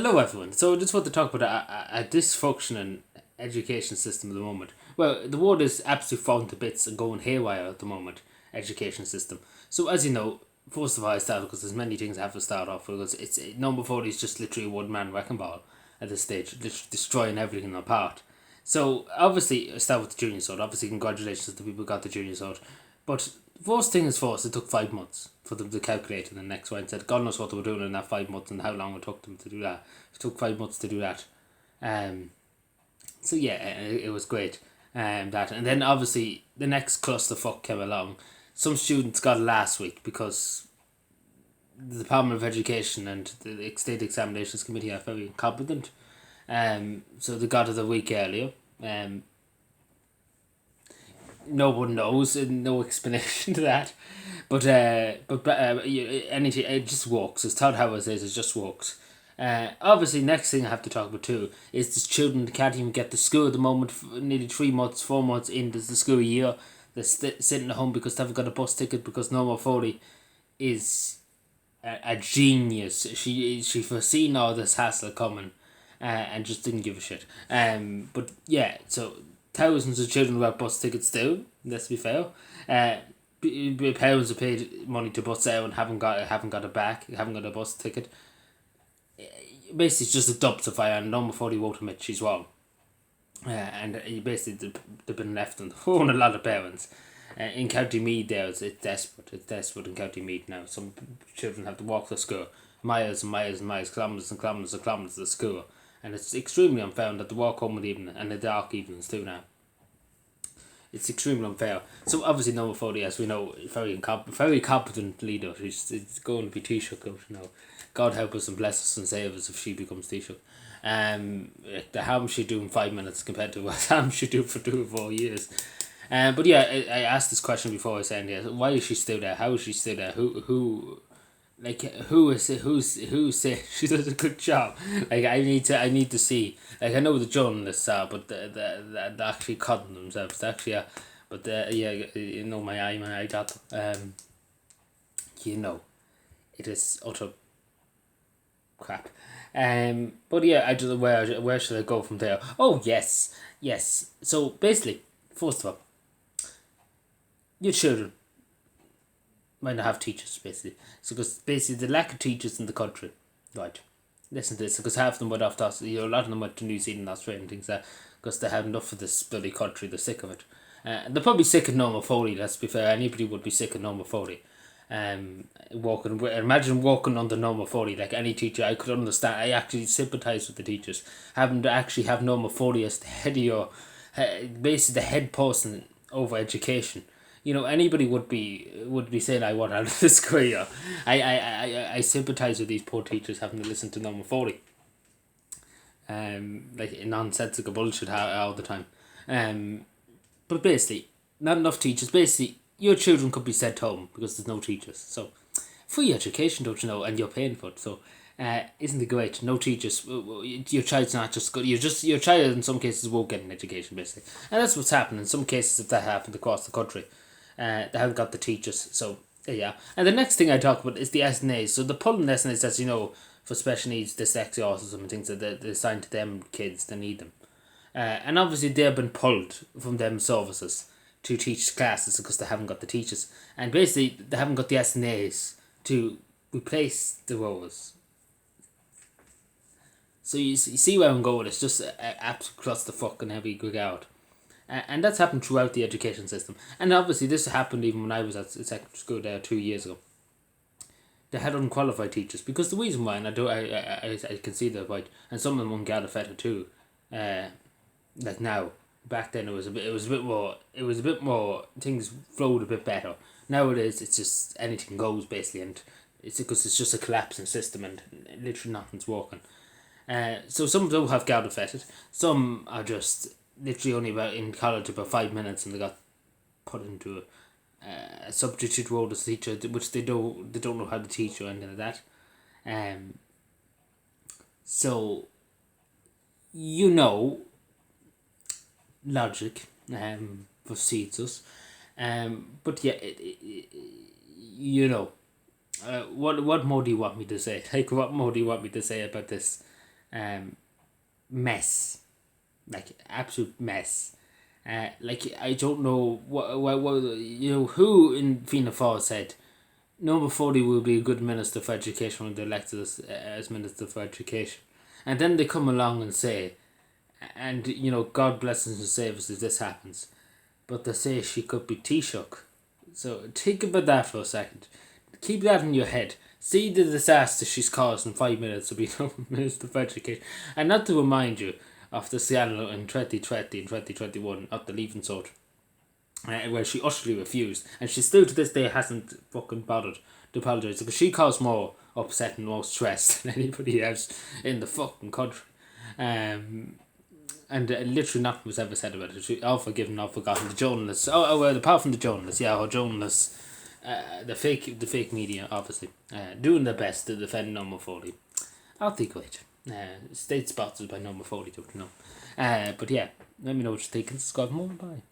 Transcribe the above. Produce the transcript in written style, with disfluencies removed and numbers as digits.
Hello, everyone. So, I just want to talk about a dysfunctioning education system at the moment. Well, the world is absolutely falling to bits and going haywire at the moment. Education system. So, as you know, first of all, I started because there's many things I have to start off with. Because number 40 is just literally a one man wrecking ball at this stage, literally destroying everything apart. So, obviously, I start with the junior sword. Obviously, congratulations to the people who got the junior sword. But first thing is first, it took 5 months for them to calculate in the next one. Said God knows what they were doing in that 5 months and how long it took them to do that. It took 5 months to do that. Um, so yeah, it was great. That and then obviously the next clusterfuck came along. Some students got it last week because the Department of Education and the State Examinations Committee are very incompetent. So they got it a week earlier. No one knows and no explanation to that. Anything, it just works. As Todd Howard says, it just works. Obviously, next thing I have to talk about too is the children that can't even get to school at the moment. Nearly 3 months, 4 months into the school year, they're sitting at home because they haven't got a bus ticket because Norma Foley is a genius. She foreseen all this hassle coming, and just didn't give a shit. But yeah, so thousands of children without bus tickets too. Let's be fair. Parents have paid money to bus out and haven't got it back. Haven't got a bus ticket. Basically, it's just a dub to fire, and Norma Foley won't admit she's wrong. And basically, they've been left on a lot of parents. In County Meath, it's desperate. It's desperate in County Meath now. Some children have to walk to school miles and miles and miles, kilometres and kilometres and kilometres to school, and it's extremely unfair that they walk home in the evening and the dark evenings too now. It's extremely unfair. So obviously, Norma Foley, as we know, very competent leader. She's going to be Taoiseach, you know. God help us and bless us and save us if she becomes Taoiseach. The harm she do in 5 minutes compared to what harm she do for 2 or 4 years. But yeah, I asked this question before I said, yeah, why is she still there? How is she still there? Who say she does a good job? Like I need to see. Like I know the journalists are, but the actually cutting themselves. Actually, but yeah, you know my eye got you know, it is utter crap. But yeah, I don't know where should I go from there. Oh yes. So basically, first of all, your children might not have teachers, basically. So, because basically the lack of teachers in the country, right? Listen to this, because half of them went off to a lot of them went to New Zealand, Australia, and things like that, because they had enough of this bloody country. They're sick of it. They're probably sick of Norma Foley. Let's be fair. Anybody would be sick of Norma Foley. Imagine walking under Norma Foley. Like any teacher, I could understand. I actually sympathise with the teachers having to actually have Norma Foley as the head of your, basically the head person over education. You know, anybody would be saying, I want out of this career. I sympathise with these poor teachers having to listen to Norma Foley. Like nonsensical bullshit all the time. But basically, not enough teachers. Basically, your children could be sent home because there's no teachers. So, free education, don't you know, and you're paying for it. So, isn't it great? No teachers. Your child's not just good. Your child in some cases won't get an education, basically, and that's what's happening in some cases. If that happened across the country, they haven't got the teachers. So yeah. And the next thing I talk about is the SNAs. So the pulling SNAs, as you know, for special needs, dyslexia, autism, and things that they're assigned to them kids that need them. And obviously they've been pulled from them services to teach classes because they haven't got the teachers. And basically they haven't got the SNAs to replace the roles. So you see where I'm going. It's just an absolute clusterfuck and heavy regard. And that's happened throughout the education system. And obviously this happened even when I was at secondary school there 2 years ago. They had unqualified teachers because the reason why, and I can see that right, and some of them on Gallifetta too. Like now, back then it was a bit more. Things flowed a bit better. Nowadays it's just anything goes basically, and it's because it's just a collapsing system and literally nothing's working. So some do have Gallifetta, some are just literally only about in college about 5 minutes and they got put into a substitute role as a teacher, which they don't know how to teach or anything like that. So you know, logic precedes us. But yeah, you know, what more do you want me to say? Like, what more do you want me to say about this? mess, like absolute mess. Like I don't know what who in Fianna Fáil said number 40 will be a good minister for education when they elected as minister for education, and then they come along and say, and God bless us and save us if this happens, but they say she could be Taoiseach. So think about that for a second. Keep that in your head. See the disaster she's caused in 5 minutes to be Minister for Education. And not to remind you of the scandal in 2020 and 2021 at the Leaving Cert, where she utterly refused. And she still to this day hasn't fucking bothered to apologise, because she caused more upset and more stress than anybody else in the fucking country. And literally nothing was ever said about it. All forgiven, all forgotten. The journalists, well, apart from the journalists, our journalists, the fake media, obviously, doing their best to defend number 40. I'll think great. State sponsored by number 40, don't you know? But yeah, let me know what you think. Subscribe more. Bye.